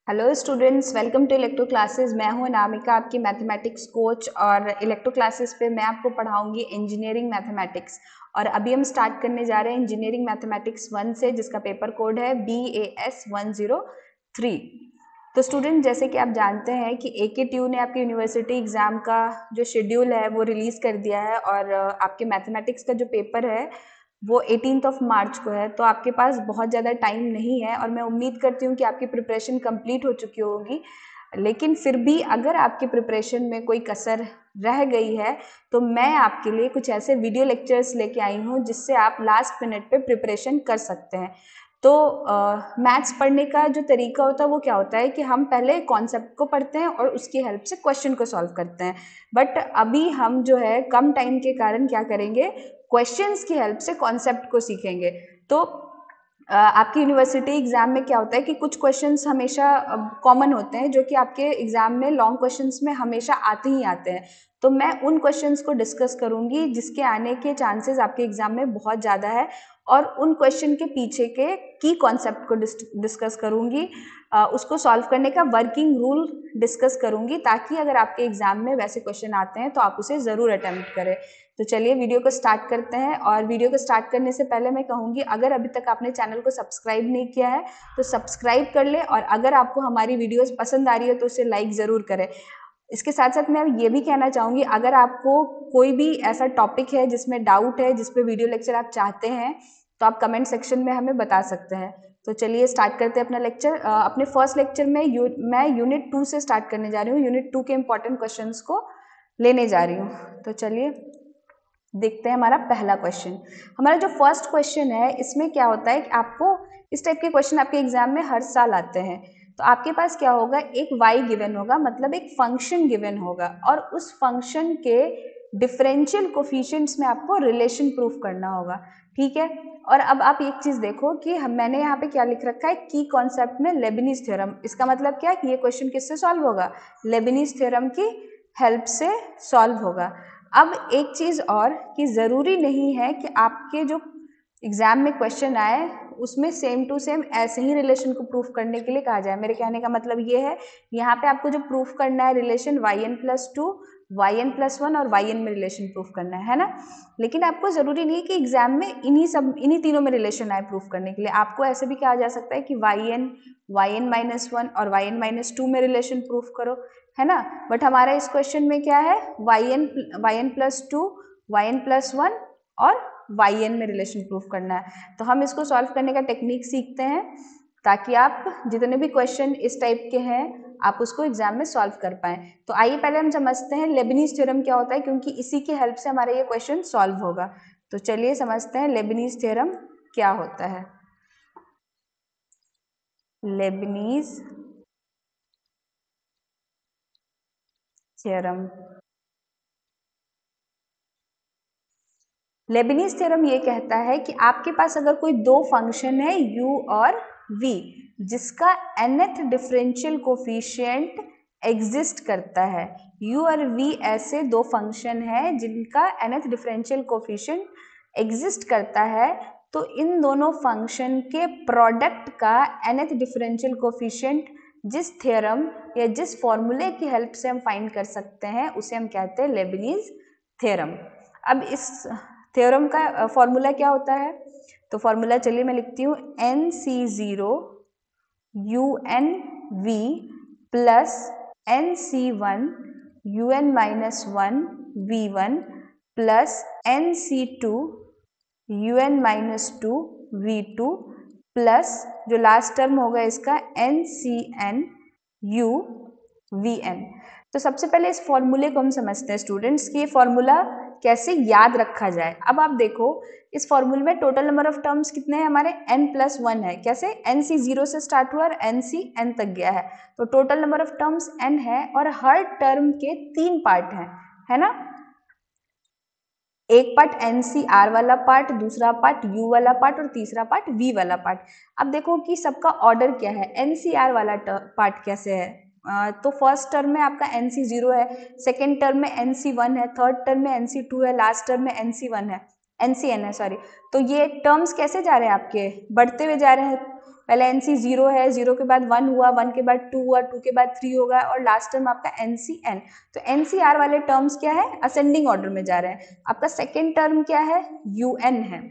Hello students, welcome to electro classes. मैं हूं अनामिका, आपकी मैथमेटिक्स कोच। और इलेक्ट्रो क्लासेस पे मैं आपको पढ़ाऊंगी इंजीनियरिंग मैथमेटिक्स। और अभी हम स्टार्ट करने जा रहे हैं इंजीनियरिंग मैथमेटिक्स 1 से, जिसका पेपर कोड है BAS 103। तो स्टूडेंट, जैसे कि आप जानते हैं कि AKTU ने आपके यूनिवर्सिटी एग्जाम का जो शेड्यूल है वो रिलीज कर दिया है। और आपके मैथमेटिक्स का जो पेपर है वो 18 मार्च को है। तो आपके पास बहुत ज़्यादा टाइम नहीं है और मैं उम्मीद करती हूँ कि आपकी प्रिपरेशन कंप्लीट हो चुकी होगी। लेकिन फिर भी अगर आपकी प्रिपरेशन में कोई कसर रह गई है तो मैं आपके लिए कुछ ऐसे वीडियो लेक्चर्स लेके आई हूँ जिससे आप लास्ट मिनट पे प्रिपरेशन कर सकते हैं। तो मैथ्स पढ़ने का जो तरीका होता है वो क्या होता है कि हम पहले कॉन्सेप्ट को पढ़ते हैं और उसकी हेल्प से क्वेश्चन को सॉल्व करते हैं। बट अभी हम जो है कम टाइम के कारण क्या करेंगे, क्वेश्चंस की हेल्प से कॉन्सेप्ट को सीखेंगे। तो आपकी यूनिवर्सिटी एग्जाम में क्या होता है कि कुछ क्वेश्चंस हमेशा कॉमन होते हैं जो कि आपके एग्जाम में लॉन्ग क्वेश्चंस में हमेशा आते ही आते हैं। तो मैं उन क्वेश्चंस को डिस्कस करूंगी जिसके आने के चांसेस आपके एग्जाम में बहुत ज़्यादा है, और उन क्वेश्चन के पीछे के की कॉन्सेप्ट को डिस्कस करूंगी। उसको सॉल्व करने का वर्किंग रूल डिस्कस करूंगी, ताकि अगर आपके एग्जाम में वैसे क्वेश्चन आते हैं तो आप उसे ज़रूर अटेम्प्ट करें। तो चलिए वीडियो को स्टार्ट करते हैं। और वीडियो को स्टार्ट करने से पहले मैं कहूँगी, अगर अभी तक आपने चैनल को सब्सक्राइब नहीं किया है तो सब्सक्राइब कर ले, और अगर आपको हमारी वीडियोस पसंद आ रही है तो उसे लाइक ज़रूर करें। इसके साथ साथ मैं ये भी कहना चाहूँगी, अगर आपको कोई भी ऐसा टॉपिक है जिसमें डाउट है, जिस पे वीडियो लेक्चर आप चाहते हैं, तो आप कमेंट सेक्शन में हमें बता सकते हैं। तो चलिए स्टार्ट करते हैं अपना लेक्चर। अपने फर्स्ट लेक्चर में मैं यूनिट 2 से स्टार्ट करने जा रही हूँ। यूनिट 2 के इंपॉर्टेंट क्वेश्चंस को लेने जा रही हूँ। तो चलिए देखते हैं हमारा पहला क्वेश्चन। हमारा जो फर्स्ट क्वेश्चन है इसमें क्या होता है कि आपको इस टाइप के क्वेश्चन आपके एग्जाम में हर साल आते हैं। तो आपके पास क्या होगा, एक y गिवन होगा, मतलब एक फंक्शन गिवन होगा, और उस फंक्शन के डिफरेंशियल कोफिशिएंट्स में आपको रिलेशन प्रूफ करना होगा। ठीक है। और अब आप एक चीज देखो कि मैंने यहाँ पे क्या लिख रखा है, की कॉन्सेप्ट में लेबनीज थ्योरम। इसका मतलब क्या है कि ये क्वेश्चन किससे सॉल्व होगा, लेबनीज थ्योरम की हेल्प से सॉल्व होगा। अब एक चीज और, कि जरूरी नहीं है कि आपके जो एग्जाम में क्वेश्चन आए उसमें सेम टू सेम ऐसे ही रिलेशन को प्रूफ करने के लिए कहा जाए। मेरे कहने का मतलब ये है, यहाँ पे आपको जो प्रूफ करना है रिलेशन yn+2, yn+1 और yn में रिलेशन प्रूफ करना है ना। लेकिन आपको जरूरी नहीं है कि एग्जाम में इन्हीं तीनों में रिलेशन आए प्रूफ करने के लिए। आपको ऐसे भी कहा जा सकता है कि yn-1 और yn-2 में रिलेशन प्रूफ करो, है ना। बट हमारा इस क्वेश्चन में क्या है, yn+2, yn+1 और yn में रिलेशन प्रूफ करना है। तो हम इसको सॉल्व करने का टेक्निक सीखते हैं, ताकि आप जितने भी क्वेश्चन इस टाइप के हैं आप उसको एग्जाम में सॉल्व कर पाएं। तो आइए पहले हम समझते हैं लेबनीज थ्योरम क्या होता है, क्योंकि इसी की हेल्प से हमारा ये क्वेश्चन सॉल्व होगा। तो चलिए समझते हैं लेबनीज थ्योरम क्या होता है। लेबनीज थ्योरम, लेबनीज थ्योरम ये कहता है कि आपके पास अगर कोई दो फंक्शन है u और v, जिसका nth डिफरेंशियल कोफिशिएंट एग्जिस्ट करता है। u और v ऐसे दो फंक्शन है जिनका nth डिफरेंशियल कोफिशिएंट एग्जिस्ट करता है। तो इन दोनों फंक्शन के प्रोडक्ट का nth डिफरेंशियल कोफिशिएंट जिस थ्योरम या जिस फॉर्मूले की हेल्प से हम फाइंड कर सकते हैं उसे हम कहते हैं लेबनीज थ्योरम। अब इस थ्योरम का फॉर्मूला क्या होता है, तो फॉर्मूला चलिए मैं लिखती हूँ, NC0 UNV plus NC1 UN-1 V1 plus NC2 UN-2 V2 plus जो लास्ट टर्म होगा इसका NCN U VN। तो सबसे पहले इस फॉर्मूले को हम समझते हैं स्टूडेंट्स कि ये फॉर्मूला कैसे याद रखा जाए। अब आप देखो इस फॉर्मूले में टोटल नंबर ऑफ टर्म्स कितने हैं हमारे, n+1 है। कैसे, NC0 से स्टार्ट हुआ और NCN तक गया है, तो total number of terms n है, और हर टर्म के 3 पार्ट हैं, है ना। एक पार्ट NCR वाला पार्ट, दूसरा पार्ट U वाला पार्ट और तीसरा पार्ट V वाला पार्ट। अब देखो कि सबका ऑर्डर क्या है। NCR वाला पार्ट कैसे है, तो फर्स्ट टर्म में आपका NC0 है, सेकेंड टर्म में NC1 है, थर्ड टर्म में NC2 है, लास्ट टर्म में NCN है, सॉरी। तो ये टर्म्स कैसे जा रहे हैं आपके, बढ़ते हुए जा रहे हैं। पहले NC 0 है, 0 के बाद 1 हुआ, 1 के बाद 2 हुआ, 2 के बाद 3 होगा और लास्ट टर्म आपका NCN। तो NCR वाले टर्म्स क्या है, असेंडिंग ऑर्डर में जा रहे हैं। आपका सेकेंड टर्म क्या है, UN है।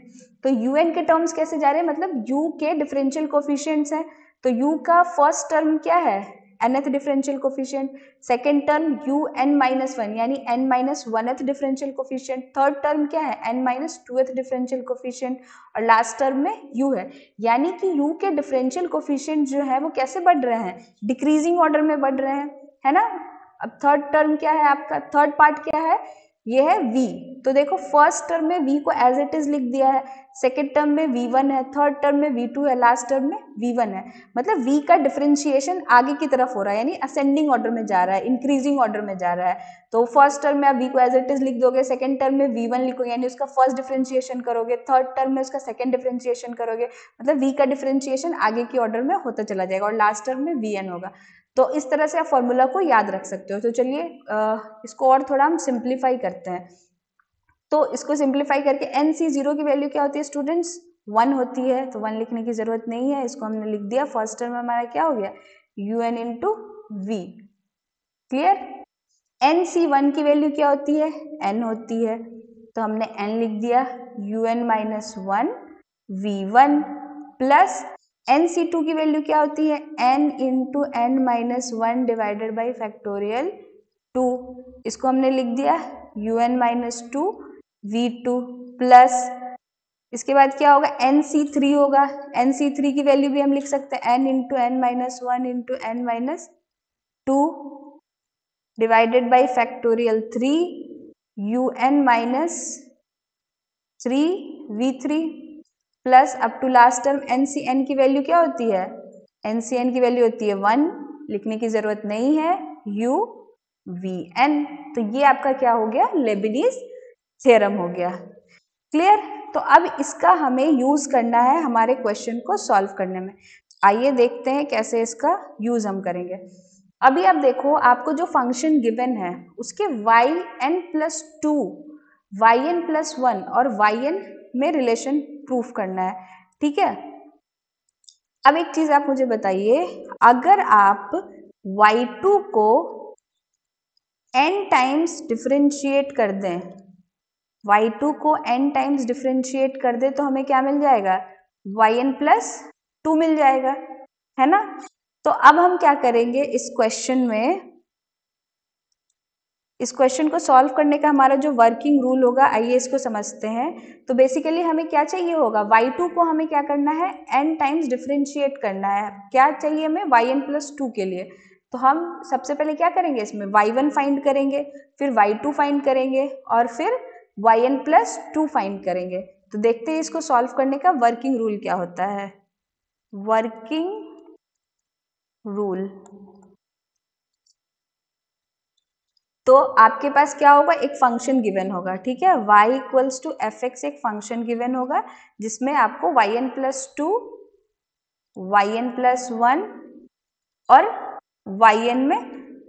तो UN के टर्म्स कैसे जा रहे हैं, मतलब U के डिफरेंशियल कोफिशिएंट्स हैं। तो U का फर्स्ट टर्म क्या है, nth differential coefficient, second term UN-1 यानी n-1th differential coefficient, third term क्या है n-2th डिफरेंशियल कोफिशिएंट और लास्ट टर्म में U है। यानी कि U के डिफरेंशियल कोफिशिएंट जो है वो कैसे बढ़ रहे हैं, डिक्रीजिंग ऑर्डर में बढ़ रहे हैं, है ना। अब थर्ड टर्म क्या है आपका, थर्ड पार्ट क्या है, ये है V। तो देखो फर्स्ट टर्म में V को एज इट इज लिख दिया है, सेकेंड टर्म में V1 है, थर्ड टर्म में V2 है, लास्ट टर्म में V1 है। मतलब V का डिफरेंशिएशन आगे की तरफ हो रहा है, यानी असेंडिंग ऑर्डर में जा रहा है, इंक्रीजिंग ऑर्डर में जा रहा है। तो फर्स्ट टर्म में आप V को एज इट इज लिख दोगे, सेकेंड टर्म में V1 लिखोगे यानी उसका फर्स्ट डिफरेंशिएशन करोगे, थर्ड टर्म में उसका सेकेंड डिफरेंशिएशन करोगे, मतलब V का डिफरेंशिएशन आगे की ऑर्डर में होता चला जाएगा और लास्ट टर्म में VN होगा। तो इस तरह से आप फॉर्मूला को याद रख सकते हो। तो चलिए इसको और थोड़ा हम सिंप्लीफाई करते हैं। तो इसको सिंप्लीफाई करके NC0 की वैल्यू क्या होती है स्टूडेंट्स, 1 होती है। तो 1 लिखने की जरूरत नहीं है, इसको हमने लिख दिया। फर्स्ट टर्म हमारा क्या हो गया, UN into V। Clear. NC1 की वैल्यू क्या होती है, N होती है। तो हमने N लिख दिया, UN-1 V1 प्लस NC2 की वैल्यू क्या होती है, N into N-1 divided by factorial 2। इसको हमने लिख दिया UN-2 V2 प्लस इसके बाद क्या होगा, NC3 होगा। NC3 की वैल्यू भी हम लिख सकते हैं N into N-1 into N-2 divided by factorial 3 UN-3 V3 plus up to last term NCN की वैल्यू क्या होती है, NCN की वैल्यू होती है 1, लिखने की जरूरत नहीं है, UVN। तो ये आपका क्या हो गया, लेबिनिज थ्योरम हो गया। क्लियर। तो अब इसका हमें यूज करना है हमारे क्वेश्चन को सॉल्व करने में। आइए देखते हैं कैसे इसका यूज हम करेंगे। अभी आप देखो, आपको जो फंक्शन गिवन है उसके yn+2, yn+1 और yn में रिलेशन प्रूफ करना है, ठीक है। अब एक चीज आप मुझे बताइए, अगर आप y2 को n टाइम्स डिफरेंशिएट कर दें, y2 को n टाइम्स डिफरेंशिएट कर दे तो हमें क्या मिल जाएगा, yn+2 मिल जाएगा, है ना। तो अब हम क्या करेंगे इस क्वेश्चन में, इस क्वेश्चन को सॉल्व करने का हमारा जो वर्किंग रूल होगा, आइए इसको समझते हैं। तो बेसिकली हमें क्या चाहिए होगा, y2 को हमें क्या करना है, n टाइम्स डिफरेंशिएट करना है। क्या चाहिए हमें, yn+2 के लिए। तो हम सबसे पहले क्या करेंगे, इसमें y1 फाइंड करेंगे, फिर y2 फाइंड करेंगे और फिर yn+2 फाइंड करेंगे। तो देखते हैं इसको सॉल्व करने का वर्किंग रूल क्या होता है। वर्किंग रूल, तो आपके पास क्या होगा, एक फंक्शन गिवन होगा, ठीक है, y=fx एक फंक्शन गिवन होगा जिसमें आपको yn+2, yn+1 और yn में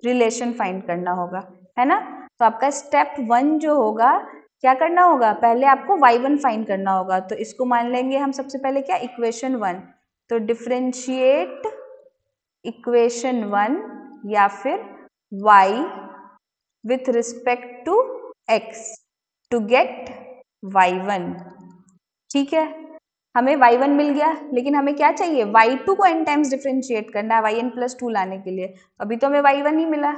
रिलेशन फाइंड करना होगा, है ना। तो आपका स्टेप 1 जो होगा, क्या करना होगा, पहले आपको y1 फाइंड करना होगा। तो इसको मान लेंगे हम सबसे पहले क्या, इक्वेशन 1। तो डिफरेंशिएट इक्वेशन 1 या फिर y with respect to x to get y1, ठीक है। हमें y1 मिल गया, लेकिन हमें क्या चाहिए, y2 को n टाइम्स डिफरेंशिएट करना है yn+2 लाने के लिए। अभी तो हमें y1 ही मिला,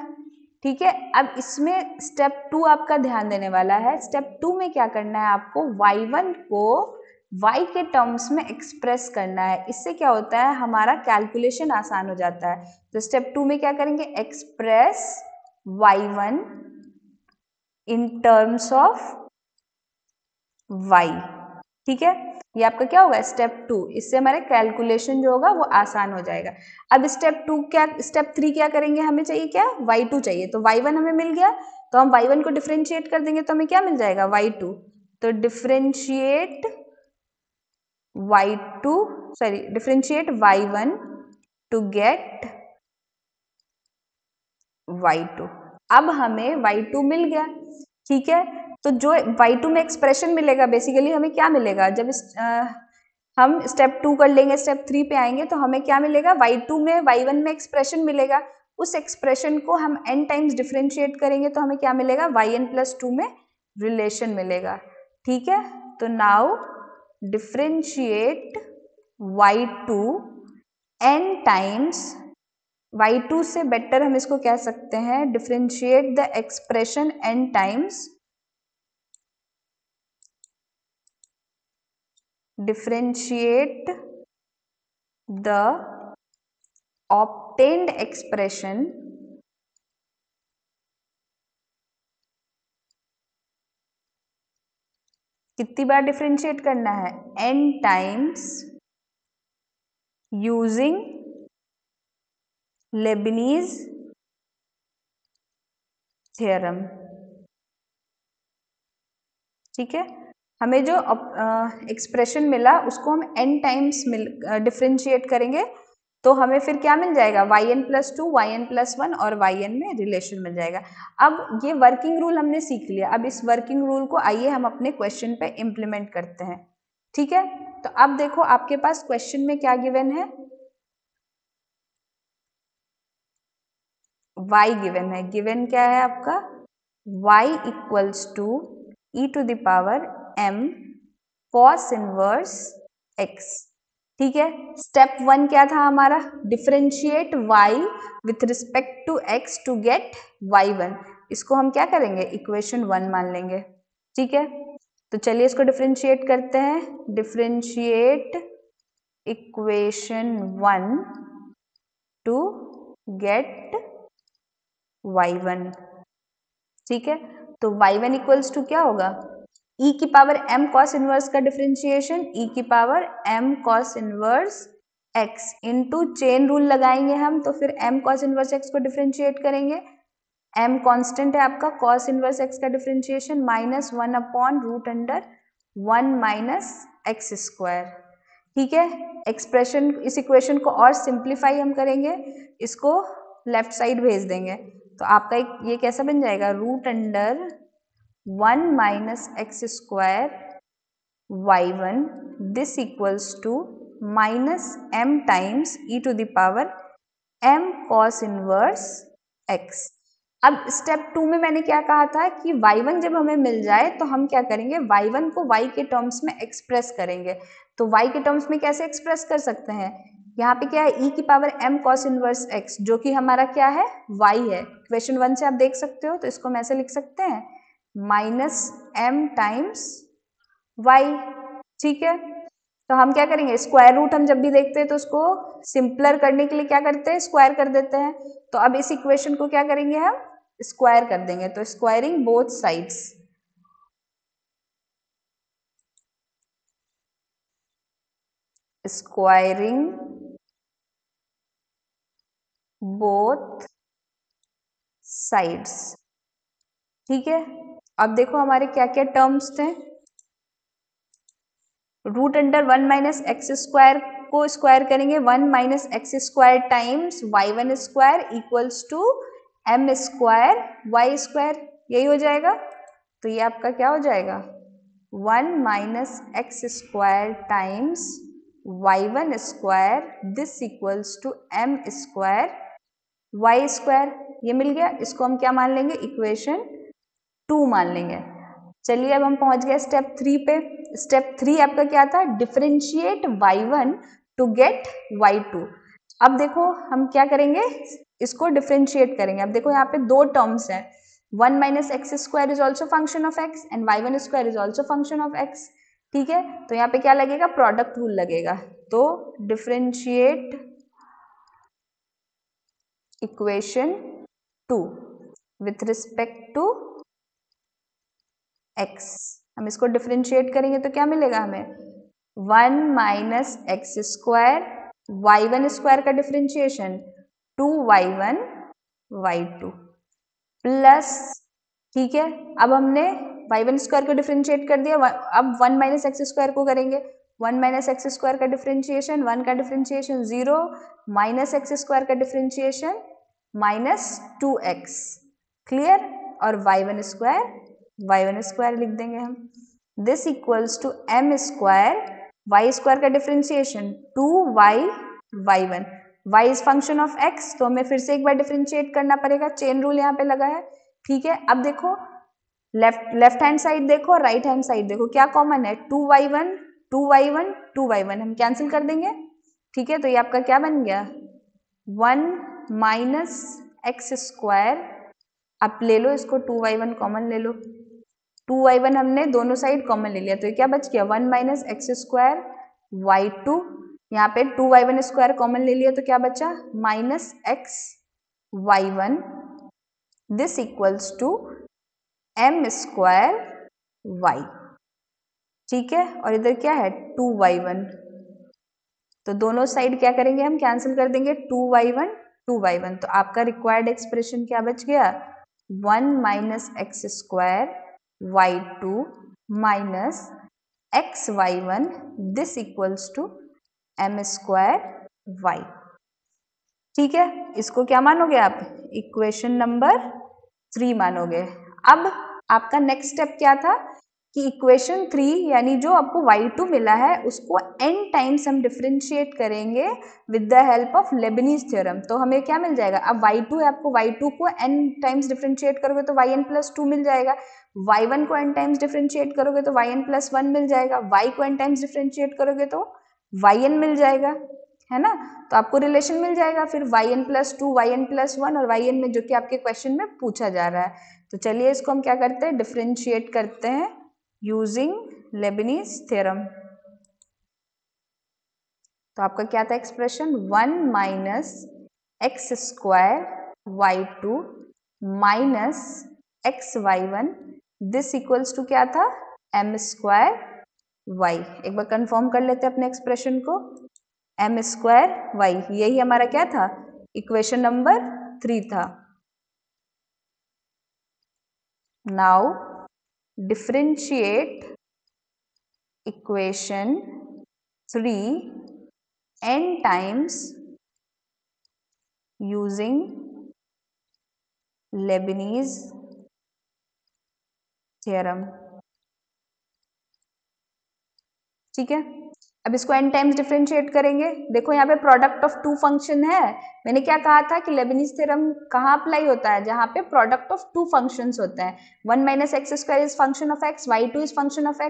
ठीक है। अब इसमें स्टेप 2 आपका ध्यान देने वाला है। स्टेप 2 में क्या करना है, आपको y1 को y के टर्म्स में एक्सप्रेस करना है। इससे क्या होता है, हमारा कैलकुलेशन आसान हो जाता है। तो स्टेप 2 में क्या करेंगे, express y1 in terms of y, ठीक है। ये आपका क्या होगा, स्टेप 2। इससे हमारे कैलकुलेशन जो होगा वो आसान हो जाएगा। अब स्टेप 2 क्या, स्टेप 3 क्या करेंगे, हमें चाहिए क्या, y2 चाहिए। तो y1 हमें मिल गया, तो हम y1 को डिफरेंशिएट कर देंगे तो हमें क्या मिल जाएगा, y2। तो differentiate y1 to get y2। अब हमें y2 मिल गया, ठीक है। तो जो y2 में एक्सप्रेशन मिलेगा, बेसिकली हमें क्या मिलेगा, जब इस हम स्टेप 2 कर लेंगे, स्टेप 3 पे आएंगे तो हमें क्या मिलेगा, y2 में y1 में एक्सप्रेशन मिलेगा, उस एक्सप्रेशन को हम n टाइम्स डिफरेंशिएट करेंगे तो हमें क्या मिलेगा, yn+2 में रिलेशन मिलेगा। ठीक है, तो now differentiate y2 n times, y2 से बेटर हम इसको कह सकते हैं, differentiate the expression n times, differentiate the obtained expression कितनी बार डिफरेंशिएट करना है, n times using Leibniz theorem. ठीक है, हमें जो एक्सप्रेशन मिला उसको हम n टाइम्स डिफरेंशिएट करेंगे तो हमें फिर क्या मिल जाएगा, yn+2, yn+1 और yn में रिलेशन मिल जाएगा। अब ये वर्किंग रूल हमने सीख लिया, अब इस वर्किंग रूल को आइए हम अपने क्वेश्चन पे इम्प्लीमेंट करते हैं। ठीक है, तो अब देखो आपके पास क्वेश्चन में क्या गिवन है, y गिवन है। गिवन क्या है आपका, y = e⁻m cos inverse x। ठीक है, स्टेप 1 क्या था हमारा, differentiate y with respect to x to get y1। इसको हम क्या करेंगे, इक्वेशन 1 मान लेंगे। ठीक है, तो चलिए इसको डिफरेंशिएट करते हैं, differentiate equation 1 to get y1। ठीक है, तो y1 = क्या होगा, e⁻m cos इनवर्स का differentiation e⁻m cos inverse x into chain rule लगाएंगे हम, तो फिर m cos इनवर्स x को डिफरेंशिएट करेंगे, m कांस्टेंट है आपका, cos इनवर्स x का डिफरेंशिएशन -1/√1 -x²। ठीक है, एक्सप्रेशन, इस इक्वेशन को और सिंप्लीफाई हम करेंगे, इसको लेफ्ट साइड भेज देंगे तो आपका ये कैसा बन जाएगा, √1 -x² y1 this equals to -m times e⁻m cos inverse x। अब स्टेप 2 में मैंने क्या कहा था कि y1 जब हमें मिल जाए तो हम क्या करेंगे, y1 को y के टर्म्स में एक्सप्रेस करेंगे। तो y के टर्म्स में कैसे एक्सप्रेस कर सकते हैं, यहाँ पे क्या है, e⁻m cos इनवर्स x जो कि हमारा क्या है, y है। क्वेश्चन 1 से आप देख सकते हो, तो इसको हम ऐसे लिख सकते हैं -m टाइम्स y। ठीक है, तो हम क्या करेंगे, स्क्वायर रूट हम जब भी देखते हैं तो उसको सिंपलर करने के लिए क्या करते हैं, स्क्वायर कर देते हैं। तो अब इस इक्वेशन को क्या करेंगे, हम स्क्वायर कर देंगे, तो squaring both sides, squaring both sides. ठीक है, अब देखो हमारे क्या क्या टर्म्स थे, √1 -x² को स्क्वायर करेंगे, 1 -x² times y1² equals to m² y², यही हो जाएगा। तो ये आपका क्या हो जाएगा, 1 -x² times y1² this equals to m² y², ये मिल गया। इसको हम क्या मान लेंगे, इक्वेशन 2 मान लेंगे। चलिए अब हम पहुंच गए स्टेप 3 पे। स्टेप 3 आपका क्या था, differentiate y1 to get y2। अब देखो हम क्या करेंगे, इसको डिफरेंशिएट करेंगे। अब देखो यहाँ पे दो टर्म्स हैं, 1 -x² is also function of x and y1² is also function of x। ठीक है, तो यहाँ पे क्या लगेगा, प्रोडक्ट रूल लगेगा। तो differentiate equation 2 with respect to x, हम इसको डिफरेंशिएट करेंगे तो क्या मिलेगा हमें, 1 -x² y1² का डिफरेंशिएशन 2y1 y2 प्लस, ठीक है, अब हमने y1² को डिफरेंशिएट कर दिया, अब 1 -x² को करेंगे, 1 -x² का डिफरेंशिएशन, 1 का डिफरेंशिएशन 0, -x² का डिफरेंशिएशन -2x, क्लियर, और y1² लिख देंगे हम, this equals to m² Y square का differentiation 2y y1, y is function of x, तो हमें फिर से एक बार डिफरेंशिएट करना पड़ेगा, चेन रूल यहाँ पे लगा है। ठीक है, अब देखो लेफ्ट हैंड साइड देखो और राइट हैंड साइड देखो, क्या कॉमन है, 2y1 2y1 2y1, हम कैंसिल कर देंगे। ठीक है, तो ये आपका क्या बन गया, 1 माइनस एक्स स्क्वायर। अब ले लो इसको, 2y1 कॉमन ले लो, 2y1 हमने दोनों साइड कॉमन ले लिया, तो ये क्या बच गया, 1 माइनस एक्स स्क्वायर y2, यहाँ पे 2y1 स्क्वायर कॉमन ले लिया तो क्या बचा, minus x y1, this equals to m square y। ठीक है, और इधर क्या है 2y1, तो दोनों साइड क्या करेंगे हम, कैंसिल कर देंगे, 2y1 2y1, तो आपका रिक्वायर्ड एक्सप्रेशन क्या बच गया, 1 minus x square y2 minus x y1, this equals to m square y। ठीक है, इसको क्या मानोगे आप, इक्वेशन नंबर 3 मानोगे। अब आपका नेक्स्ट स्टेप क्या था कि इक्वेशन 3 यानी जो आपको y2 मिला है उसको n टाइम्स हम डिफरेंशिएट करेंगे with the help of Lebanese theorem, तो हमें क्या मिल जाएगा, अब y2 है, आपको y2 को n टाइम्स डिफरेंशिएट करोगे तो yn प्लस 2 मिल जाएगा, y1 को n टाइम्स डिफरेंशिएट करोगे तो yn प्लस 1 मिल जाएगा, y को n टाइम्स डिफरेंशिएट करोगे तो yn मिल जाएगा, है ना। तो आपको रिलेशन मिल जाएगा फिर yn प्लस 2 yn प्लस 1 और yn में, जो कि आपके क्वेश्चन में पूछा जा रहा है। तो चलिए इसको हम क्या करते हैं, डिफरेंशिएट करते हैं यूजिंग लेबनीज थ्योरम। तो आपका क्या था expression, 1 minus x square y2 minus x y1, this equals to क्या था, m स्क्वायर y। एक बार कंफर्म कर लेते हैं अपने एक्सप्रेशन को, m स्क्वायर y, यही हमारा क्या था, इक्वेशन नंबर 3 था। Now differentiate equation 3 n times using Leibniz theorem. ठीक है, अब इसको n टाइम्स डिफरेंशिएट करेंगे। देखो यहाँ पे प्रोडक्ट ऑफ टू फंक्शन है, मैंने क्या कहा था कि लेबनीज थ्योरम कहाँ अप्लाई होता है, जहाँ पे प्रोडक्ट ऑफ टू फंक्शंस होते हैं, 1 minus x square is function of x, y2 is function of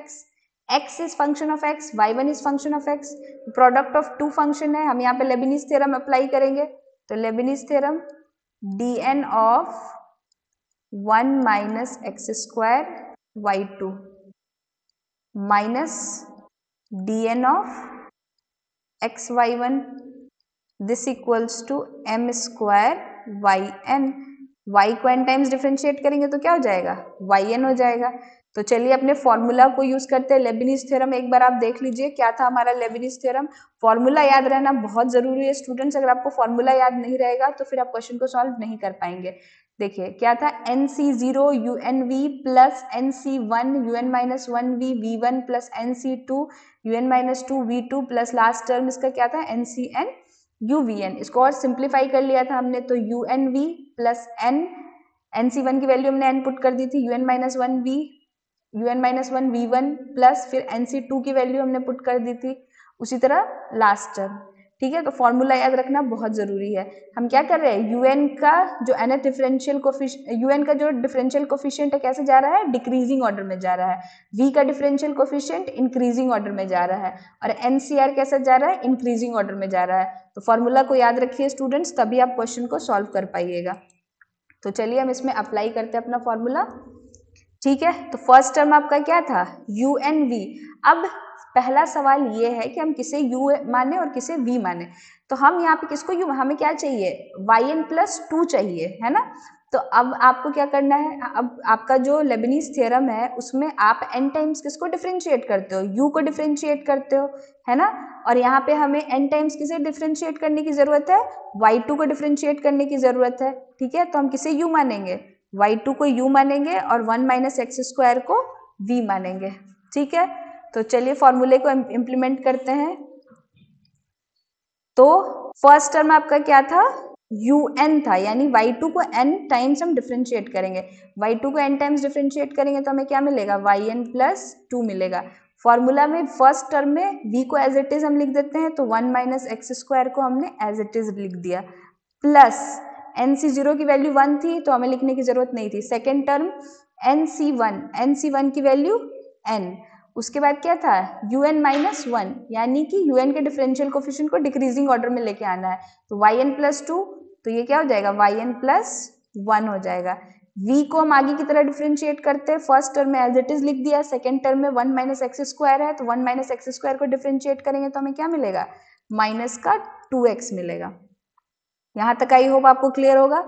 x is function of x, y1 is function of x, product of two function है, हम यहाँ पे लेबनीज थ्योरम अप्लाई करेंगे। तो Leibniz theorem dn of 1 minus x square y2 minus dn of x y1, this equals to m square yn, y को n times differentiate करेंगे तो क्या हो जाएगा, yn हो जाएगा। तो चलिए अपने फॉर्मूला को यूज करते हैं, लेबनीज थ्योरम एक बार आप देख लीजिए क्या था हमारा लेबनीज थ्योरम। फॉर्मूला याद रहना बहुत जरूरी है स्टूडेंट्स, अगर आपको फॉर्मूला याद नहीं रहेगा तो फिर आप क्वेश्चन को सॉल्व नहीं कर पाएंगे। देखिए क्या था, NC0 UNV plus NC1 UN minus 1V V1 plus NC2 UN minus 2 V2 plus last term इसका क्या था, NCN UVN। इसको और सिंप्लीफाई कर लिया था हमने, तो UNV प्लस NC1 की वैल्यू हमने n पुट कर दी थी, UN minus 1V UN minus 1 V1 plus फिर NC2 की वैल्यू हमने पुट कर दी थी, उसी तरह लास्ट टर्म। ठीक है, तो फॉर्मूला याद रखना बहुत जरूरी है। हम क्या कर रहे हैं, UN का जो nth डिफरेंशियल कोफिशिएंट, UN का जो डिफरेंशियल कोफिशिएंट है कैसे जा रहा है, डिक्रीजिंग ऑर्डर में जा रहा है, V का डिफरेंशियल कोफिशिएंट इंक्रीजिंग ऑर्डर में जा रहा है, और NCR कैसे जा रहा है, इंक्रीजिंग ऑर्डर में जा रहा है। तो फॉर्मूला को याद रखिए स्टूडेंट्स, तभी आप क्वेश्चन को सॉल्व कर पाइएगा। तो चलिए हम इसमें अप्लाई करते हैं अपना फॉर्मूला। ठीक है, तो फर्स्ट टर्म आपका क्या था, UNV। अब पहला सवाल ये है कि हम किसे U माने और किसे V माने, तो हम यहाँ पे किसको U, हमें क्या चाहिए, yn प्लस 2 चाहिए, है ना। तो अब आपको क्या करना है, अब आपका जो लेबनीज थ्योरम है उसमें आप n टाइम्स किसको डिफरेंशिएट करते हो, U को डिफरेंशिएट करते हो, है ना। और यहाँ पे हमें n टाइम्स किसे डिफरेंशिएट करने की जरूरत है, y2 को डिफरेंशिएट करने की जरूरत है। ठीक है, तो हम किसे U मानेंगे, y2 को u मानेंगे और 1 माइनस एक्स स्क्वायर को v मानेंगे। ठीक है, तो चलिए फॉर्मूले को इम्प्लीमेंट करते हैं। तो फर्स्ट टर्म आपका क्या था, un था, यानी y2 को n टाइम्स हम डिफरेंशिएट करेंगे, y2 को n टाइम्स डिफरेंशिएट करेंगे तो हमें क्या मिलेगा, yn प्लस 2 मिलेगा। फॉर्मूला में फर्स्ट टर्म में v को एज इट इज हम लिख देते हैं, तो 1 माइनस एक्स स्क्वायर को हमने एज इट इज लिख दिया, प्लस nc0 की वैल्यू 1 थी तो हमें लिखने की जरूरत नहीं थी। सेकेंड टर्म nc1 की वैल्यू n, उसके बाद क्या था un माइनस 1, यानी कि un के डिफरेंशियल कोफिशिएंट को डिक्रीजिंग ऑर्डर में लेके आना है, तो yn प्लस 2, तो ये क्या हो जाएगा yn प्लस 1 हो जाएगा। v को हम आगे की तरह डिफरेंशिएट करते हैं, फर्स्ट टर्म में एज इट इज लिख दिया, सेकेंड टर्म में 1 माइनस एक्स स्क्वायर है, तो 1 माइनस एक्स स्क्वायर को डिफरेंशिएट करेंगे तो हमें क्या मिलेगा, माइनस का 2x मिलेगा। यहां तक आई होप आपको क्लियर होगा।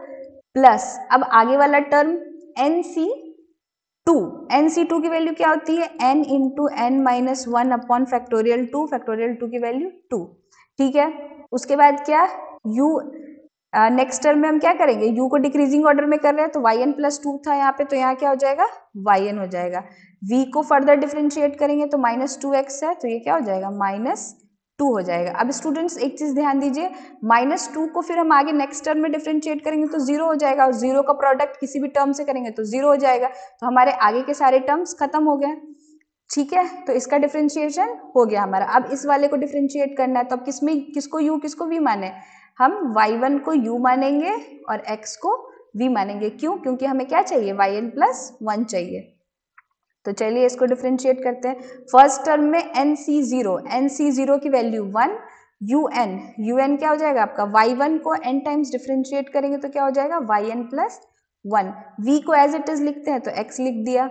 प्लस अब आगे वाला टर्म nc2 की वैल्यू क्या होती है, n into n minus 1 upon factorial 2 की वैल्यू 2, ठीक है। उसके बाद क्या u, नेक्स्ट टर्म में हम क्या करेंगे, u को डिक्रीजिंग ऑर्डर में कर रहे हैं, तो yn प्लस 2 था यहाँ पे, तो यहाँ क्या हो जाएगा yn हो जाएगा। v को फर्दर डिफरेंशिएट करेंगे तो माइनस 2x है, तो ये क्या हो जाएगा माइनस 2 हो जाएगा। अब स्टूडेंट्स एक चीज ध्यान दीजिए, माइनस 2 को फिर हम आगे नेक्स्ट टर्म में डिफरेंशिएट करेंगे तो 0 हो जाएगा, और 0 का प्रोडक्ट किसी भी टर्म से करेंगे तो 0 हो जाएगा, तो हमारे आगे के सारे टर्म्स खत्म हो गए, ठीक है। तो इसका डिफरेंशिएशन हो गया हमारा। अब इस वाले को डिफरेंशिएट करना है, तो अब किसको u किसको v माने, हम y1 को u मानेंगे और x को v मानेंगे। क्यों, क्योंकि हमें क्या चाहिए yn प्लस 1 चाहिए। तो चलिए इसको डिफरेंशिएट करते हैं। फर्स्ट टर्म में nc0 की वैल्यू 1, un क्या हो जाएगा आपका, y1 को n टाइम्स डिफरेंशिएट करेंगे तो क्या हो जाएगा yn प्लस 1, v को एज इट इज लिखते हैं तो x लिख दिया,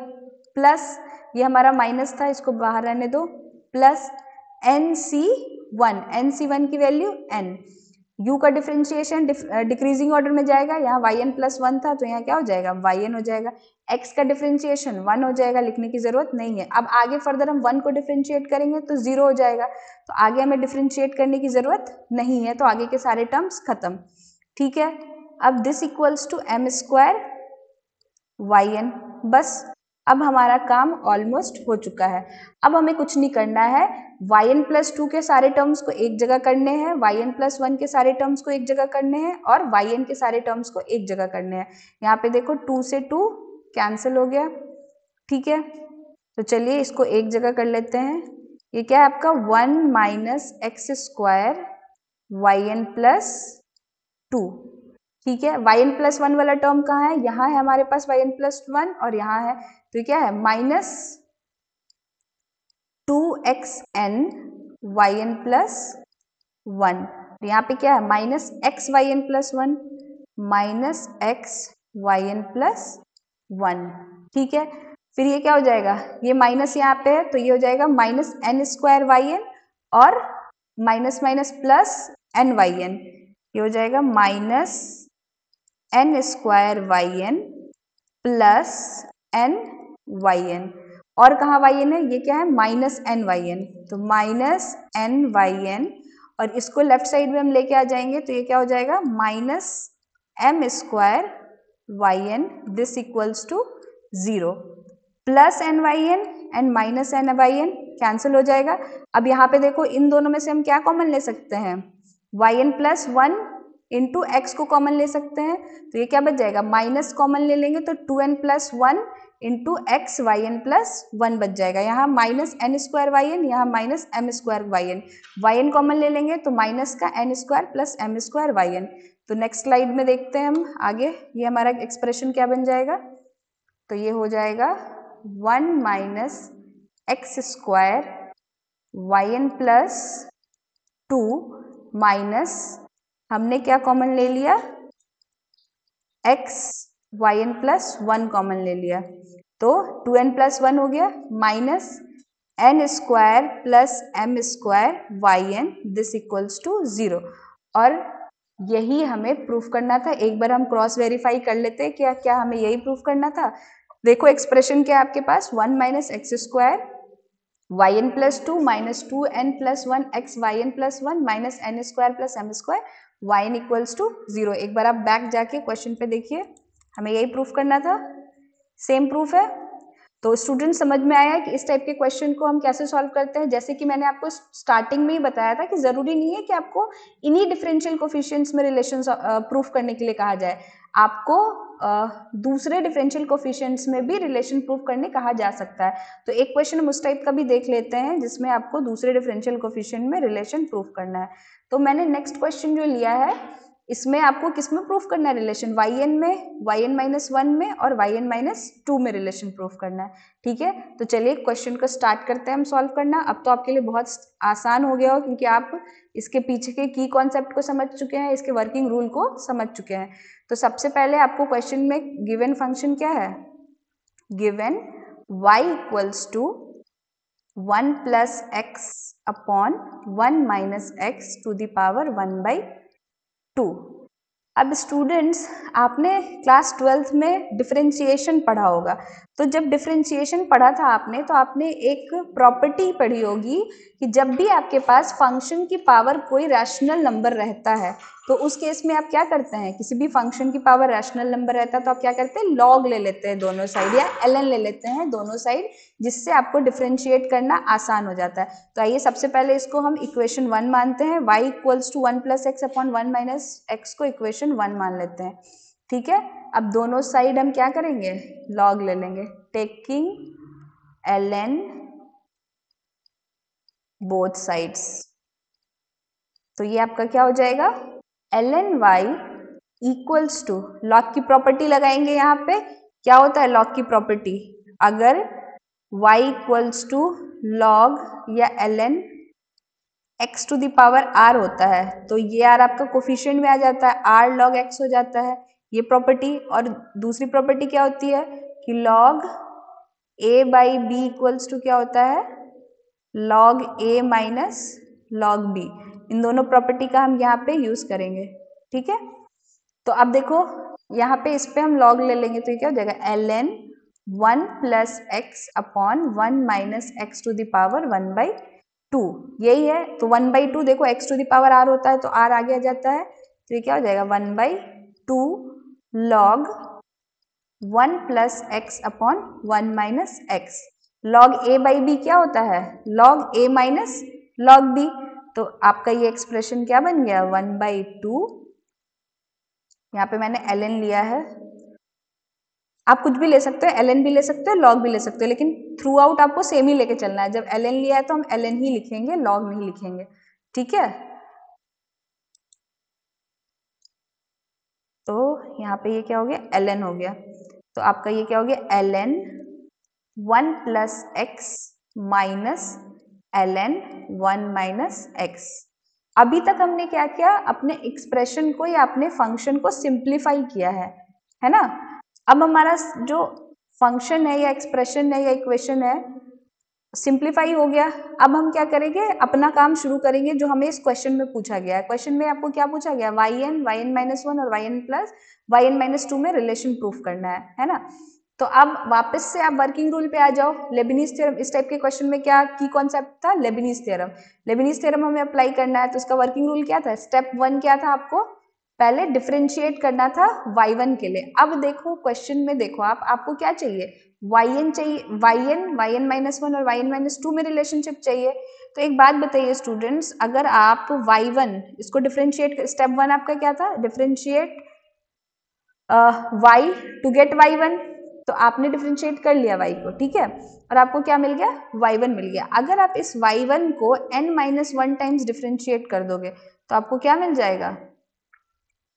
प्लस ये हमारा माइनस था इसको बाहर रहने दो, प्लस nc1 की वैल्यू n, u का डिफरेंशिएशन डिक्रीजिंग ऑर्डर में जाएगा, यहाँ yn प्लस 1 था तो यहाँ क्या हो जाएगा yn हो जाएगा, x का डिफरेंशिएशन 1 हो जाएगा, लिखने की जरूरत नहीं है। अब आगे फर्दर हम 1 को डिफरेंशिएट करेंगे तो 0 हो जाएगा, तो आगे हमें डिफरेंशिएट करने की जरूरत नहीं है, तो आगे के सारे टर्म्स खत्म, ठीक है। अब this equals to m square yn, बस अब हमारा काम ऑलमोस्ट हो चुका है। अब हमें कुछ नहीं करना है, yn प्लस 2 के सारे टर्म्स को एक जगह करने हैं, yn प्लस 1 के सारे टर्म्स को एक जगह करने हैं, और yn के सारे टर्म्स को एक जगह करने हैं। यहाँ पे देखो 2 से 2 कैंसिल हो गया, ठीक है। तो चलिए इसको एक जगह कर लेते हैं। ये क्या है आपका 1 minus x square yn plus 2, ठीक है। yn प्लस 1 वाला टर्म कहाँ है, यहाँ है हमारे पास yn प्लस 1, और यहाँ है, तो क्या है माइनस 2xn yn प्लस 1, यहाँ पे क्या है minus x yn plus 1 minus x yn plus 1, ठीक है। फिर ये क्या हो जाएगा, ये माइनस यहाँ पे है तो ये हो जाएगा माइनस n स्क्वायर yn, और minus minus plus n yn, ये हो जाएगा minus n square yn plus n yn, और कहाँ yn है, ये क्या है माइनस n yn, तो माइनस n yn, और इसको लेफ्ट साइड में हम लेके आ जाएंगे तो ये क्या हो जाएगा minus m square yn, this equals to 0, plus n yn and minus n yn cancel हो जाएगा। अब यहाँ पे देखो इन दोनों में से हम क्या कॉमन ले सकते हैं, yn प्लस 1 इंटू एक्स को कॉमन ले सकते हैं, तो ये क्या बच जाएगा माइनस कॉमन ले लेंगे तो 2n plus 1 into x yn plus 1 बच जाएगा। यहाँ माइनस n स्क्वायर yn, यहाँ minus m square yn common ले लेंगे तो माइनस का n square plus m square yn। तो नेक्स्ट स्लाइड में देखते हैं हम आगे ये हमारा एक्सप्रेशन क्या बन जाएगा, तो ये हो जाएगा 1 minus x square yn plus 2 minus हमने क्या कॉमन ले लिया x yn प्लस 1 कॉमन ले लिया, तो 2n प्लस 1 हो गया minus n square plus m square yn, this equals to 0। और यही हमें प्रूफ करना था। एक बार हम क्रॉस वेरीफाई कर लेते हैं क्या क्या हमें यही प्रूफ करना था। देखो एक्सप्रेशन क्या है आपके पास 1 minus x square yn plus 2 minus 2n plus 1 x yn plus 1 minus n square plus m square yn equals to 0। एक बार आप बैक जाके क्वेश्चन पे देखिए, हमें यही प्रूफ करना था, सेम प्रूफ है। तो स्टूडेंट समझ में आया कि इस टाइप के क्वेश्चन को हम कैसे सॉल्व करते हैं। जैसे कि मैंने आपको स्टार्टिंग में ही बताया था कि जरूरी नहीं है कि आपको इन्हीं डिफरेंशियल कोफिशिएंट्स में रिलेशन प्रूफ करने के लिए कहा जाए, आपको दूसरे डिफरेंशियल कोफिशिएंट्स में भी रिलेशन प्रूफ करने कहा जा सकता है। तो एक क्वेश्चन हम उस टाइप का भी देख लेते हैं जिसमें आपको दूसरे डिफरेंशियल कोफिशिएंट में रिलेशन प्रूफ करना है। तो मैंने नेक्स्ट क्वेश्चन जो लिया है इसमें आपको किस में प्रूफ करना है रिलेशन, yn में, yn-1 में और yn-2 में रिलेशन प्रूफ करना है। ठीक है, तो चलिए क्वेश्चन को स्टार्ट करते हैं हम सॉल्व करना। अब तो आपके लिए बहुत आसान हो गया हो क्योंकि आप इसके पीछे के की कॉन्सेप्ट को समझ चुके हैं, इसके वर्किंग रूल को समझ चुके हैं। तो सबसे पहले आपको क्वेश्चन में गिवन फंक्शन क्या है, given y equals to 1 plus x upon 1 minus x to the power 1/2। अब स्टूडेंट्स आपने क्लास 12th में डिफरेंशिएशन पढ़ा होगा, तो जब डिफरेंशिएशन पढ़ा था आपने तो आपने एक प्रॉपर्टी पढ़ी होगी कि जब भी आपके पास फंक्शन की पावर कोई रैशनल नंबर रहता है तो उस केस में आप क्या करते हैं, किसी भी फंक्शन की पावर रैशनल नंबर रहता है तो आप क्या करते हैं, लॉग ले लेते हैं दोनों साइड या ln ले लेते हैं दोनों साइड, जिससे आपको डिफरेंशिएट करना आसान हो जाता है। तो आइए सबसे पहले इसको हम इक्वेशन 1 मानते हैं, y equals to 1 plus x upon 1 minus x को इक्वेशन 1 मान लेते हैं। ठीक है, अब दोनों साइड हम क्या करेंगे, लॉग ले लेंगे, टेकिंग ln बोथ साइड्स। तो ये आपका क्या हो जाएगा, ln y equals to, log की प्रॉपर्टी लगाएंगे, यहाँ पे क्या होता है लॉग की प्रॉपर्टी, अगर y इक्वल्स टू लॉग या ln x to the power r होता है तो ये r आपका कोफिशिएंट में आ जाता है, r log x हो जाता है ये प्रॉपर्टी। और दूसरी प्रॉपर्टी क्या होती है कि log a by b equals to क्या होता है, log a minus log b। इन दोनों प्रॉपर्टी का हम यहाँ पे यूज करेंगे। ठीक है, तो अब देखो यहाँ पे इस पे हम log ले लेंगे तो ये क्या हो जाएगा, ln 1 plus x upon 1 minus x to the power 1/2, यही है। तो 1/2 देखो x to the power r होता है तो r आगे आ जाता है, तो ये क्या हो जाएगा 1/2 log 1 plus x upon 1 minus x. log a by b क्या होता है, log a minus log b। तो आपका ये एक्सप्रेशन क्या बन गया, 1/2, यहाँ पे मैंने ln लिया है, आप कुछ भी ले सकते हो, ln भी ले सकते हो, log भी ले सकते हो, लेकिन थ्रू आउट आपको सेम ही लेके चलना है। जब ln लिया है तो हम ln ही लिखेंगे, log नहीं लिखेंगे। ठीक है, तो यहाँ पे ये क्या हो गया, ln हो गया, तो आपका ये क्या हो गया, ln 1 plus x minus ln 1 minus x. अभी तक हमने क्या किया, अपने एक्सप्रेशन को या अपने फंक्शन को सिंप्लीफाई किया है ना। अब हमारा जो फंक्शन है या एक्सप्रेशन है या इक्वेशन है सिंप्लीफाई हो गया। अब हम क्या करेंगे, अपना काम शुरू करेंगे जो हमें इस क्वेश्चन में पूछा गया है। क्वेश्चन में आपको क्या पूछा गया, yn-1 और yn+yn-2 में रिलेशन प्रूफ करना है ना। तो अब वापस से आप वर्किंग रूल पे आ जाओ, लेबनीज थ्योरम। इस टाइप के क्वेश्चन में क्या की कॉन्सेप्ट था, लेबनीज थ्योरम। लेबनीज थ्योरम हमें अप्लाई करना है तो उसका वर्किंग रूल क्या था, स्टेप 1 क्या था, आपको पहले डिफरेंशिएट करना था y1 के लिए। अब देखो क्वेश्चन में देखो आपको क्या चाहिए, yn चाहिए, yn-1 और yn-2 में रिलेशनशिप चाहिए। तो एक बात बताइए स्टूडेंट्स, अगर आप y1 इसको डिफरेंशिएट, स्टेप 1 आपका क्या था, differentiate y to get y1, तो आपने डिफरेंशिएट कर लिया y को, ठीक है, और आपको क्या मिल गया, y1 मिल गया। अगर आप इस y1 को n-1 टाइम्स डिफरेंशिएट कर दोगे तो आपको क्या मिल जाएगा,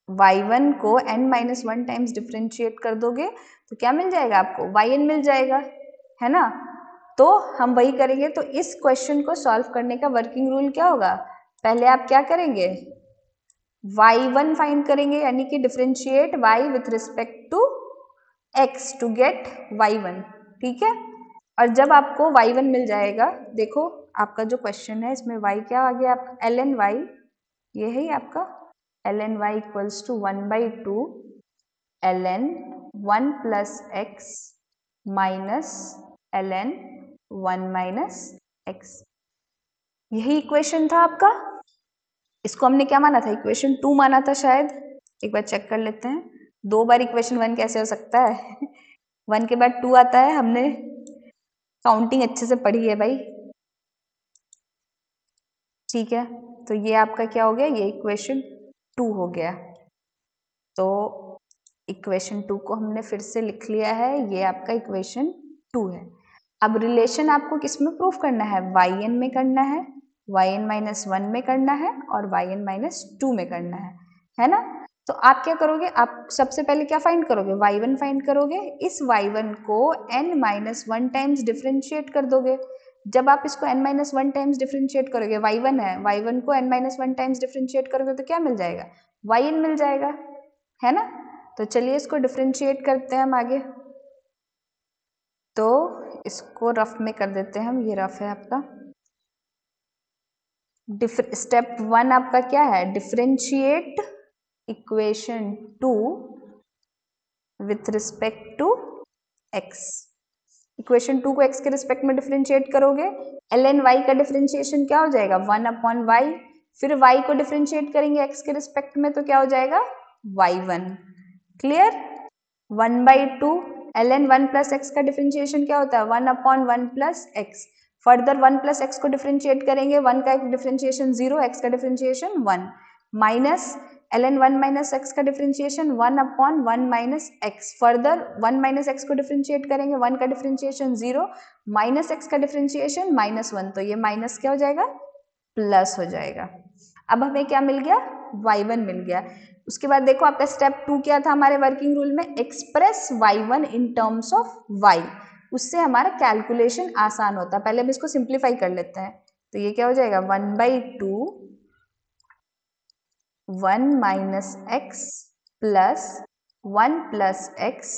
y1 को n-1 टाइम्स डिफरेंशिएट कर दोगे तो क्या मिल जाएगा आपको, yn मिल जाएगा, है ना। तो हम वही करेंगे। तो इस क्वेश्चन को सॉल्व करने का वर्किंग रूल क्या होगा, पहले आप क्या करेंगे, y1 फाइंड करेंगे, यानी कि differentiate y with respect to x to get y1, ठीक है। और जब आपको y1 मिल जाएगा, देखो आपका जो क्वेश्चन है इसमें y क्या आ गया, ln y, ये है आपका ln y equals to 1/2 ln 1 plus x minus ln 1 minus x, यही इक्वेशन था आपका। इसको हमने क्या माना था, इक्वेशन 2 माना था शायद, एक बार चेक कर लेते हैं। 2 बार इक्वेशन 1 कैसे हो सकता है 1 के बाद 2 आता है, हमने काउंटिंग अच्छे से पढ़ी है भाई, ठीक है। तो ये आपका क्या हो गया, ये इक्वेशन 2 हो गया। तो इक्वेशन 2 को हमने फिर से लिख लिया है, ये आपका इक्वेशन 2 है। अब रिलेशन आपको किस में प्रूफ करना है, yn में करना है, yn-1 में करना है और yn-2 में करना है ना। तो आप क्या करोगे, आप सबसे पहले क्या फाइंड करोगे, y1 फाइंड करोगे। इस y1 को n-1 टाइम्स डिफरेंशिएट कर दोगे। जब आप इसको n-1 टाइम्स डिफरेंशिएट करोगे, y1 है, y1 को n-1 टाइम्स डिफरेंशिएट करोगे तो क्या मिल जाएगा, yn मिल जाएगा, है ना। तो चलिए इसको डिफरेंशिएट करते हैं हम आगे। तो इसको रफ में कर देते हैं हम, ये रफ है आपका। स्टेप 1 आपका क्या है, differentiate equation 2 with respect to x। Equation 2 को x के रिस्पेक्ट में डिफरेंशिएट करोगे, ln y का डिफरेंशिएशन क्या हो जाएगा, 1/y। फिर y को डिफरेंशिएट करेंगे x के रिस्पेक्ट में तो क्या हो जाएगा, y1। Clear, 1/2 ln 1 plus X का डिफरेंशिएशन क्या होता है, 1/1 plus X. Further 1 plus X को डिफरेंशिएट करेंगे, 1 का डिफरेंशिएशन 0, एक्स का differentiation 1, minus ln 1 minus X का differentiation 1/1 minus X. Further 1 minus x को डिफरेंशिएट करेंगे, 1 का डिफरेंशिएशन 0, माइनस एक्स का डिफरेंशिएशन -1, तो ये माइनस क्या हो जाएगा, प्लस हो जाएगा। अब हमें क्या मिल गया, y1 मिल गया। उसके बाद देखो आपका स्टेप 2 क्या था हमारे वर्किंग रूल में, express y1 in terms of y। उससे हमारा कैलकुलेशन आसान होता है। पहले हम इसको सिंप्लीफाई कर लेते हैं। तो ये क्या हो जाएगा, 1/2 1 minus x plus 1 plus x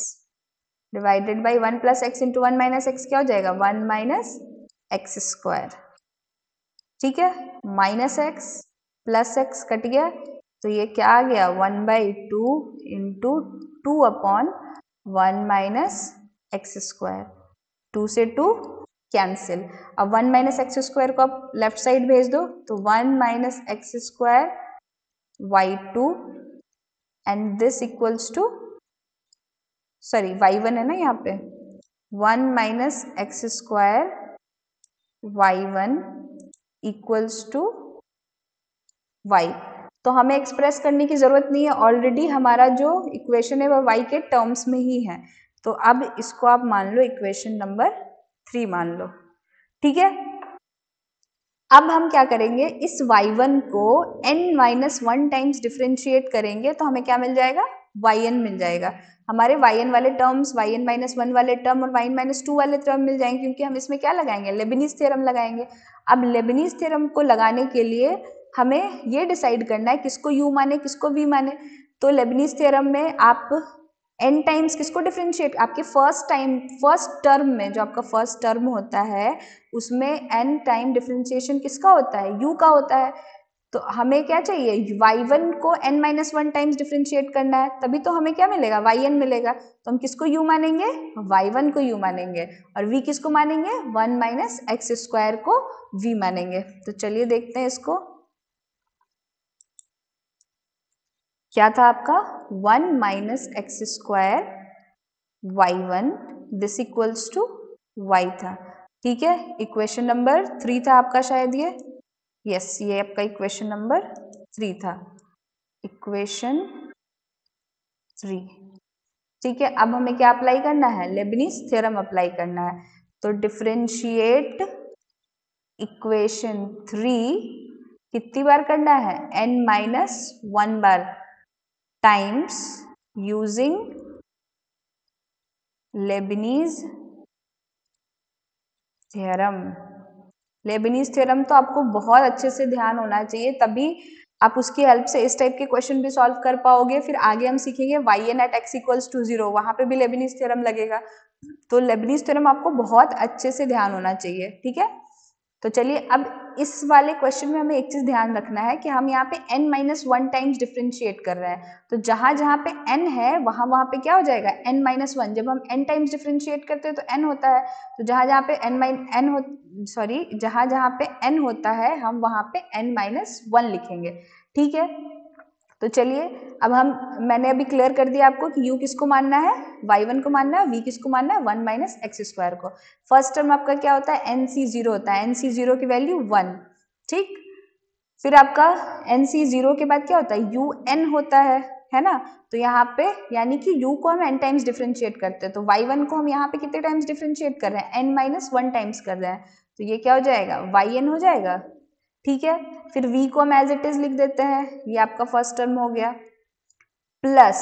divided by 1 plus x into 1 minus x क्या हो जाएगा, 1 माइनस एक्स स्क्वायर। ठीक है, minus x plus x cut गया, तो ये क्या आ गया, 1/2 इंटू 2/1 माइनस एक्स स्क्वायर। 2 से 2 कैंसिल। अब 1 माइनस एक्स स्क्वायर को आप लेफ्ट साइड भेज दो, तो 1 minus x square y2 and this equals to, sorry y1 है ना यहाँ पे, 1 minus x square y1 equals to y। तो हमें एक्सप्रेस करने की जरूरत नहीं है, ऑलरेडी हमारा जो इक्वेशन है वो y के टर्म्स में ही है। तो अब इसको आप मान लो इक्वेशन नंबर 3 मान लो, ठीक है। अब हम क्या करेंगे, इस y1 को n-1 टाइम्स डिफरेंशिएट करेंगे तो हमें क्या मिल जाएगा, yn मिल जाएगा। हमारे yn वाले टर्म्स, yn-1 वाले टर्म और yn-2 वाले टर्म मिल जाएंगे, क्योंकि हम इसमें क्या लगाएंगे, लेबनीज थ्योरम लगाएंगे। अब लेबनीज थ्योरम को लगाने के लिए हमें ये डिसाइड करना है किसको u माने किसको v माने। तो लेबनीज थ्योरम में आप n टाइम्स किसको डिफरेंशिएट, आपके फर्स्ट टर्म में, जो आपका फर्स्ट टर्म होता है उसमें n टाइम डिफरेंशिएशन किसका होता है, u का होता है। तो हमें क्या चाहिए, y1 को n-1 टाइम्स डिफरेंशिएट करना है, तभी तो हमें क्या मिलेगा, yn मिलेगा। तो हम किसको u मानेंगे, y1 को u मानेंगे, और v किसको मानेंगे, 1 माइनस एक्स स्क्वायर को v मानेंगे। तो चलिए देखते हैं इसको, क्या था आपका, 1 minus x square y1 this equals to y था, ठीक है। इक्वेशन नंबर 3 था आपका शायद ये, यस ये आपका इक्वेशन नंबर 3 था, इक्वेशन 3, ठीक है। अब हमें क्या अप्लाई करना है, लेबनीज थ्योरम अप्लाई करना है। तो डिफरेंशिएट इक्वेशन 3 कितनी बार करना है, n-1 बार times using Leibniz theorem. Leibniz theorem तो आपको बहुत अच्छे से ध्यान होना चाहिए, तभी आप उसकी हेल्प से इस टाइप के क्वेश्चन भी सॉल्व कर पाओगे। फिर आगे हम सीखेंगे yn at x equals to 0, वहां पे भी लेबनीज थ्योरम लगेगा। तो लेबनीज थ्योरम आपको बहुत अच्छे से ध्यान होना चाहिए, ठीक है। तो चलिए अब इस वाले क्वेश्चन में हमें एक चीज ध्यान रखना है कि हम यहाँ पे n-1 टाइम्स डिफरेंशिएट कर रहे हैं। तो जहां जहां पे n है वहां पे क्या हो जाएगा, n-1। जब हम n टाइम्स डिफरेंशिएट करते हैं तो n होता है, तो जहां जहां पे जहां जहां पे n होता है हम वहां पे n-1 लिखेंगे, ठीक है। तो चलिए मैंने अभी क्लियर कर दिया आपको कि u किसको मानना है, y1 को मानना है, v किसको मानना है, 1 माइनस एक्स स्क्वायर को। फर्स्ट टर्म आपका क्या होता है, nc0 होता है, nc0 की वैल्यू 1, ठीक। फिर आपका nc0 के बाद क्या होता है, un होता है ना। तो यहाँ पे यानी कि u को हम n टाइम्स डिफरेंशिएट करते हैं, तो y1 को हम यहाँ पे कितने टाइम्स डिफरेंशिएट कर रहे हैं, n माइनस 1 टाइम्स कर रहे हैं, तो ये क्या हो जाएगा, yn हो जाएगा, ठीक है। फिर v को हम एज इट इज लिख देते हैं, ये आपका फर्स्ट टर्म हो गया, प्लस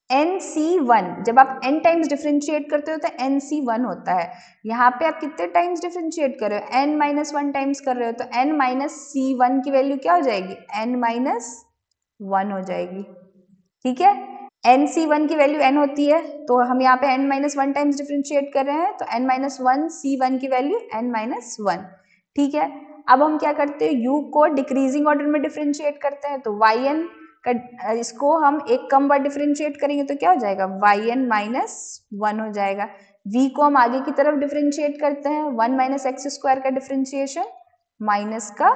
nc1, जब आप n टाइम्स डिफरेंशिएट करते हो तो nc1 होता है, यहाँ पे आप कितने टाइम्स डिफरेंशिएट कर रहे हो, n माइनस 1 टाइम्स कर रहे हो, तो n माइनस c1 की वैल्यू क्या हो जाएगी, n माइनस 1 हो जाएगी, ठीक है। nc1 की वैल्यू n होती है, तो हम यहाँ पे n माइनस 1 टाइम्स डिफरेंशिएट कर रहे हैं, तो n माइनस 1 c1 की वैल्यू n माइनस 1, ठीक है। अब हम क्या करते हैं, u को डिक्रीजिंग ऑर्डर में डिफरेंशिएट करते हैं, तो yn इसको हम एक कम बार डिफरेंशिएट करेंगे तो क्या हो जाएगा, yn माइनस 1 हो जाएगा। v को हम आगे की तरफ डिफरेंशिएट करते हैं, 1 माइनस एक्स स्क्वायर का डिफरेंशिएशन माइनस का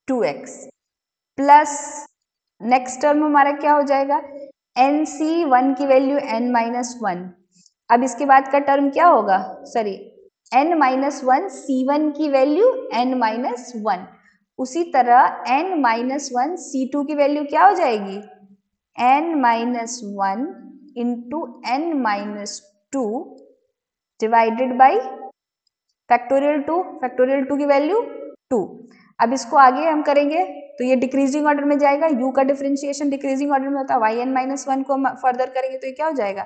2x, प्लस नेक्स्ट टर्म हमारा क्या हो जाएगा, nc1 की वैल्यू n माइनस 1। अब इसके बाद का टर्म क्या होगा, सॉरी n माइनस 1 c1 की वैल्यू n माइनस 1। उसी तरह n माइनस 1 c2 की वैल्यू क्या हो जाएगी, n minus 1 into n minus 2 divided by factorial 2 की वैल्यू 2। अब इसको आगे हम करेंगे तो ये डिक्रीजिंग ऑर्डर में जाएगा, u का डिफरेंशिएशन डिक्रीजिंग ऑर्डर में होता है, yn माइनस 1 को फर्दर करेंगे तो ये क्या हो जाएगा,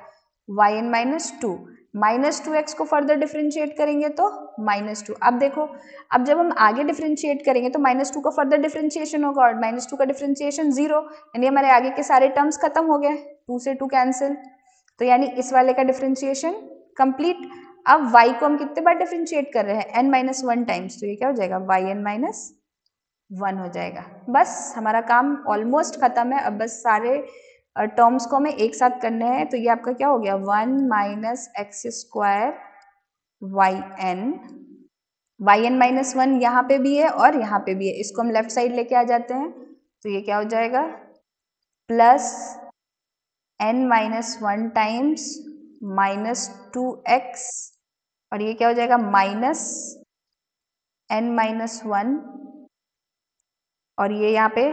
yn माइनस 2, माइनस 2x को फर्दर डिफरेंशिएट करेंगे तो माइनस 2। अब देखो, अब जब हम आगे डिफरेंशिएट करेंगे तो माइनस 2 का फर्दर डिफरेंशिएशन होगा, और माइनस 2 का डिफरेंशिएशन 0, यानी हमारे आगे के सारे टर्म्स खत्म हो गए, 2 से 2 कैंसिल, तो यानी इस वाले का डिफरेंशिएशन कंप्लीट। अब y को हम कितने बार डिफरेंशिएट कर रहे हैं, n माइनस 1 टाइम्स, तो ये क्या हो जाएगा, yn माइनस 1 हो जाएगा। बस हमारा काम ऑलमोस्ट खत्म है, अब बस सारे टर्म्स को हमें एक साथ करने हैं, तो ये आपका क्या हो गया, 1 minus x square yn minus 1 यहाँ पे भी है और यहाँ पे भी है, इसको हम लेफ्ट साइड लेके आ जाते हैं, तो ये क्या हो जाएगा, plus n minus 1 times minus 2x, और ये क्या हो जाएगा, माइनस n माइनस 1, और ये यहाँ पे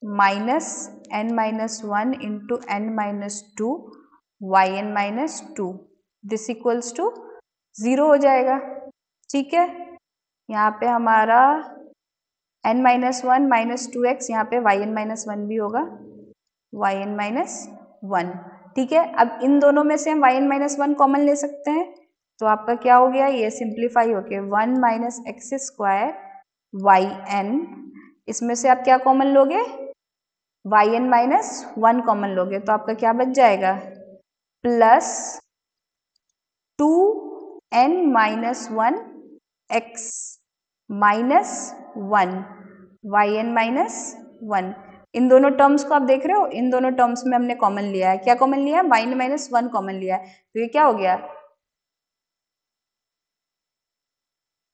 minus n minus 1 into n minus 2 yn minus 2, this equals to 0 हो जाएगा, ठीक है। यहाँ पे हमारा n माइनस 1 माइनस 2x, यहाँ पे yn माइनस 1 भी होगा, yn माइनस 1, ठीक है। अब इन दोनों में से हम yn माइनस 1 कॉमन ले सकते हैं, तो आपका क्या हो गया, ये सिंप्लीफाई होके 1 माइनस एक्स स्क्वायर yn, इसमें से आप क्या कॉमन लोगे, yn माइनस 1 कॉमन लोगे, तो आपका क्या बच जाएगा, plus 2n minus 1 x minus 1 yn minus 1। इन दोनों टर्म्स को आप देख रहे हो, इन दोनों टर्म्स में हमने कॉमन लिया है, क्या कॉमन लिया है, yn माइनस 1 कॉमन लिया है, तो ये क्या हो गया,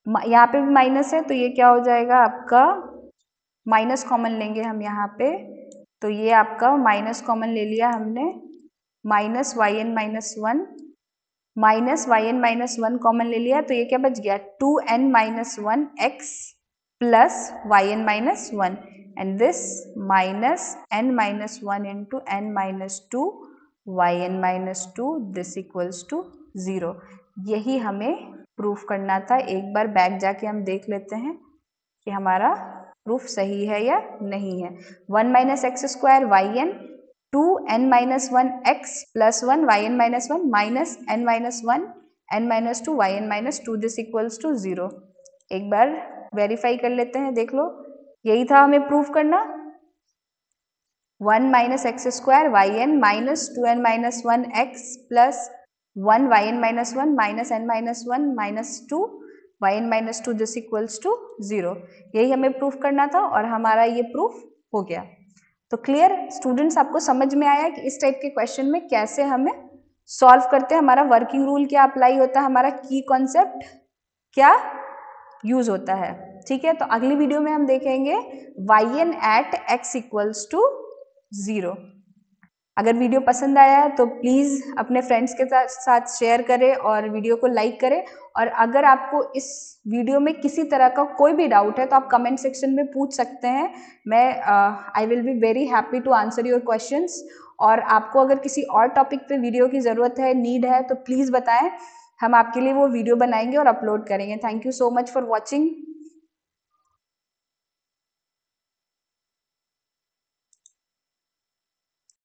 यहाँ पे भी माइनस है, तो ये क्या हो जाएगा आपका, माइनस कॉमन लेंगे हम यहाँ पे, तो ये आपका माइनस कॉमन ले लिया हमने, minus yn minus 1, minus yn minus 1 common ले लिया, तो ये क्या बच गया, 2n minus 1 x plus yn minus 1, and this minus n minus 1 into n minus 2 yn minus 2, this equals to 0। यही हमें प्रूफ करना था, एक बार बैक जाके हम देख लेते हैं कि हमारा प्रूफ सही है या नहीं है। 1 minus x square yn, 2n minus 1 x plus 1 yn minus 1 minus n minus 1 n minus 2 yn minus 2, this equals to 0। एक बार वेरीफाई कर लेते हैं, देख लो, यही था हमें प्रूफ करना, 1 minus x square yn minus 2n minus 1 x plus 1 yn minus 1 minus n minus 1 minus 2 yn minus 2, this equals to 0। यही हमें प्रूफ करना था और हमारा ये प्रूफ हो गया। तो क्लियर स्टूडेंट्स, आपको समझ में आया कि इस टाइप के क्वेश्चन में कैसे हमें सॉल्व करते हैं, हमारा वर्किंग रूल क्या अप्लाई होता है, हमारा की कॉन्सेप्ट क्या यूज होता है, ठीक है। तो अगली वीडियो में हम देखेंगे yn at x equals to 0। अगर वीडियो पसंद आया है तो प्लीज़ अपने फ्रेंड्स के साथ शेयर करें और वीडियो को लाइक करें। और अगर आपको इस वीडियो में किसी तरह का कोई भी डाउट है तो आप कमेंट सेक्शन में पूछ सकते हैं। मैं I will be very happy to answer your questions. और आपको अगर किसी और टॉपिक पे वीडियो की ज़रूरत है, नीड है, तो प्लीज़ बताएं, हम आपके लिए वो वीडियो बनाएंगे और अपलोड करेंगे। Thank you so much for watching.